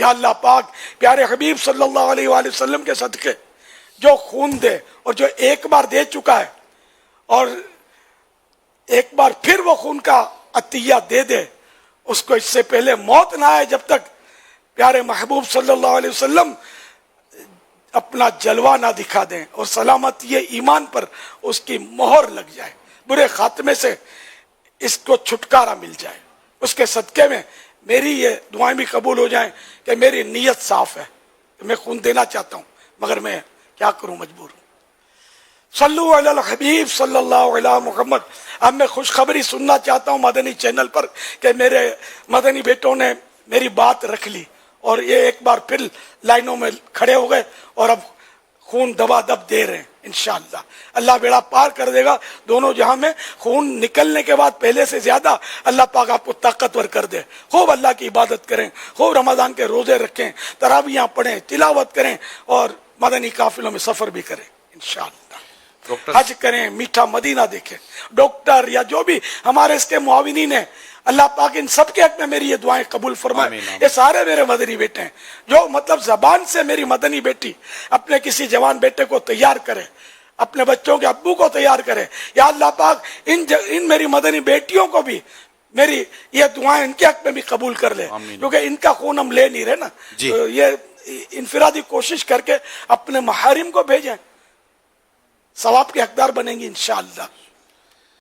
یا اللہ پاک پیارے حبیب صلی اللہ علیہ وآلہ وسلم کے صدقے جو خون دے اور جو ایک بار دے چکا ہے اور ایک بار پھر وہ خون کا عطیہ دے دے، اس کو اس سے پہلے موت نہ آئے جب تک پیارے محبوب صلی اللہ علیہ وسلم اپنا جلوہ نہ دکھا دیں اور سلامتی ایمان پر اس کی مہر لگ جائے، برے خاتمے سے اس کو چھٹکارا مل جائے۔ اس کے صدقے میں میری یہ دعائیں بھی قبول ہو جائیں کہ میری نیت صاف ہے کہ میں خون دینا چاہتا ہوں مگر میں کیا کروں، مجبور ہوں۔ صلو علی الحبیب صلی اللہ علیہ محمد۔ اب میں خوشخبری سننا چاہتا ہوں مدنی چینل پر کہ میرے مدنی بیٹوں نے میری بات رکھ لی اور یہ ایک بار پھر لائنوں میں کھڑے ہو گئے اور اب خون دبا دب دے رہے ہیں انشاءاللہ۔ اللہ بیڑا پار کر دے گا دونوں جہاں میں۔ خون نکلنے کے بعد پہلے سے زیادہ اللہ پاک آپ کو طاقتور کر دے۔ خوب اللہ کی عبادت کریں، خوب رمضان کے روزے رکھیں، تراویحاں پڑھیں، تلاوت کریں اور مدنی قافلوں میں سفر بھی کریں انشاءاللہ۔ حج کریں، میٹھا مدینہ دیکھیں۔ ڈاکٹر یا جو بھی ہمارے اس کے معاونین ہیں، اللہ پاک ان سب کے حق میں میری یہ دعائیں قبول فرمائے۔ یہ سارے میرے مدنی بیٹے ہیں جو مطلب زبان سے میری مدنی بیٹی اپنے کسی جوان بیٹے کو تیار کرے، اپنے بچوں کے ابو کو تیار کرے۔ یا اللہ پاک ان میری مدنی بیٹیوں کو بھی میری یہ دعائیں ان کے حق میں بھی قبول کر لے، کیونکہ ان کا خون ہم لے نہیں رہے نا۔ تو یہ انفرادی کوشش کر کے اپنے محارم کو بھیجیں، ثواب کے حقدار بنیں گی انشاءاللہ۔